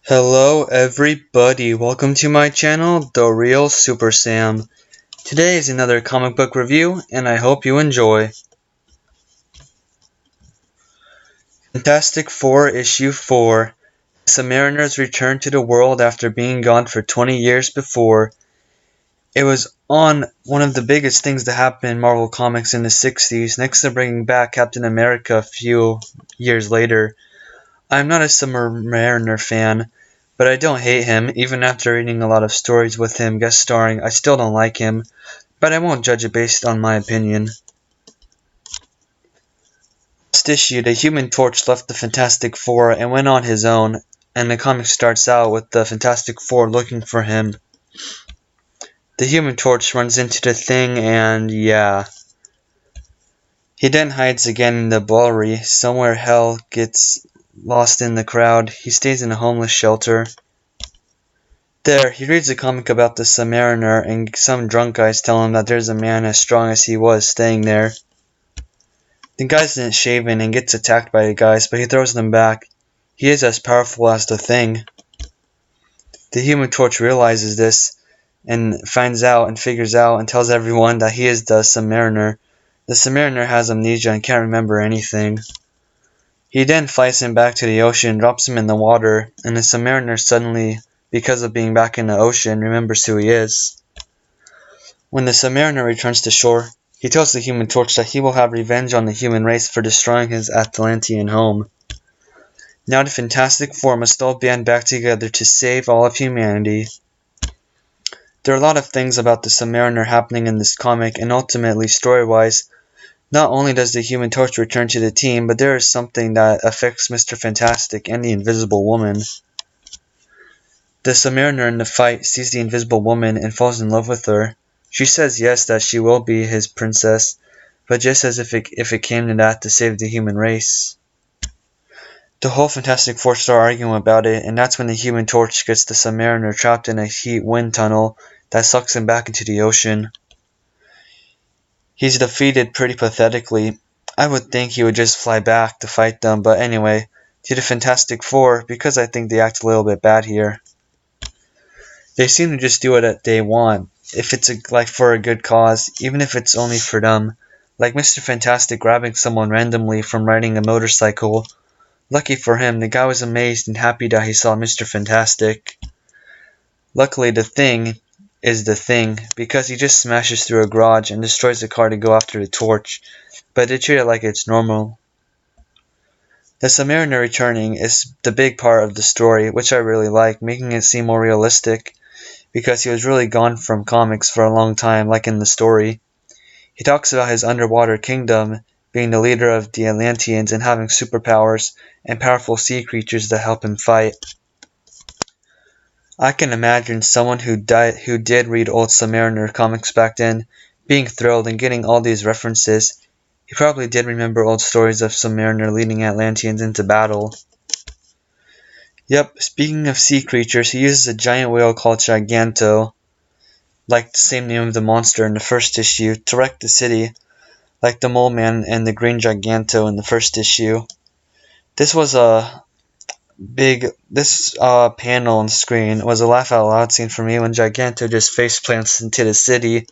Hello everybody, welcome to my channel, The Real Super Sam. Today is another comic book review, and I hope you enjoy. Fantastic Four Issue 4. The Submariners return to the world after being gone for 20 years before. It was on one of the biggest things to happen in Marvel Comics in the 60s, next to bringing back Captain America a few years later. I'm not a Submariner fan, but I don't hate him. Even after reading a lot of stories with him guest starring, I still don't like him, but I won't judge it based on my opinion. Last issue, the Human Torch left the Fantastic Four and went on his own, and the comic starts out with the Fantastic Four looking for him. The Human Torch runs into the Thing and yeah. He then hides again in the Bowery. Somewhere Hell gets lost in the crowd. He stays in a homeless shelter. There, he reads a comic about the Submariner, and some drunk guys tell him that there's a man as strong as he was staying there. The guy isn't shaven and gets attacked by the guys, but he throws them back. He is as powerful as the Thing. The Human Torch realizes this, and finds out and figures out and tells everyone that he is the Submariner. The Submariner has amnesia and can't remember anything. He then flies him back to the ocean, drops him in the water, and the Submariner suddenly, because of being back in the ocean, remembers who he is. When the Submariner returns to shore, he tells the Human Torch that he will have revenge on the human race for destroying his Atlantean home. Now the Fantastic Four must all band back together to save all of humanity. There are a lot of things about the Submariner happening in this comic, and ultimately, story-wise, not only does the Human Torch return to the team, but there is something that affects Mr. Fantastic and the Invisible Woman. The Submariner in the fight sees the Invisible Woman and falls in love with her. She says yes, that she will be his princess, but just as if it came to that, to save the human race. The whole Fantastic Four start arguing about it, and that's when the Human Torch gets the Submariner trapped in a heat wind tunnel that sucks him back into the ocean. He's defeated pretty pathetically. I would think he would just fly back to fight them, but anyway, to the Fantastic Four, because I think they act a little bit bad here. They seem to just do what they want, if it's like for a good cause, even if it's only for them. Like Mr. Fantastic grabbing someone randomly from riding a motorcycle. Lucky for him, the guy was amazed and happy that he saw Mr. Fantastic. Luckily, the Thing is the Thing, because he just smashes through a garage and destroys the car to go after the torch, but they treat it like it's normal. The Submariner returning is the big part of the story, which I really like, making it seem more realistic, because he was really gone from comics for a long time, like in the story. He talks about his underwater kingdom, being the leader of the Atlanteans and having superpowers and powerful sea creatures that help him fight. I can imagine someone who did read old Submariner comics back then, being thrilled and getting all these references. He probably did remember old stories of Submariner leading Atlanteans into battle. Yep, speaking of sea creatures, he uses a giant whale called Giganto, like the same name of the monster in the first issue, to wreck the city, like the Mole Man and the Green Giganto in the first issue. This was a panel on screen was a laugh out loud scene for me when Giganto just face plants into the city.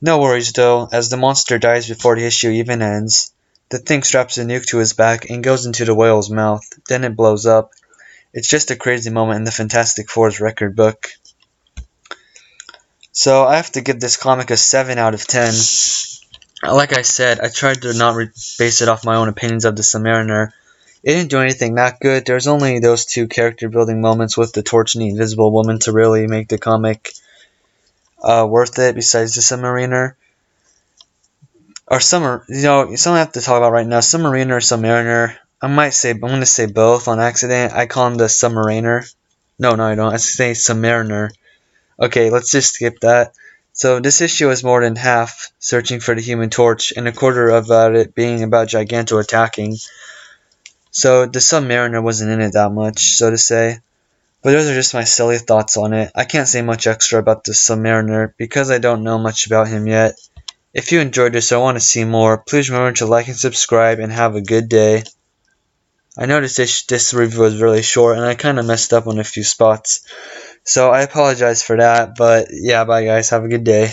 No worries though, as the monster dies before the issue even ends. The Thing straps a nuke to his back and goes into the whale's mouth, then it blows up. It's just a crazy moment in the Fantastic Four's record book. So I have to give this comic a 7 out of 10. Like I said, I tried to not base it off my own opinions of the Submariner. It didn't do anything that good. There's only those two character building moments with the Torch and the Invisible Woman to really make the comic worth it, besides the Submariner. Or something I have to talk about right now. Submariner or Submariner. I'm going to say both on accident. I call him the Submariner. No, I don't. I say Submariner. Okay, let's just skip that. So this issue is more than half searching for the Human Torch, and a quarter about it being about Giganto attacking. So the Submariner wasn't in it that much, so to say. But those are just my silly thoughts on it. I can't say much extra about the Submariner because I don't know much about him yet. If you enjoyed this or want to see more, please remember to like and subscribe and have a good day. I noticed this review was really short, and I kind of messed up on a few spots. So I apologize for that, but yeah, bye guys, have a good day.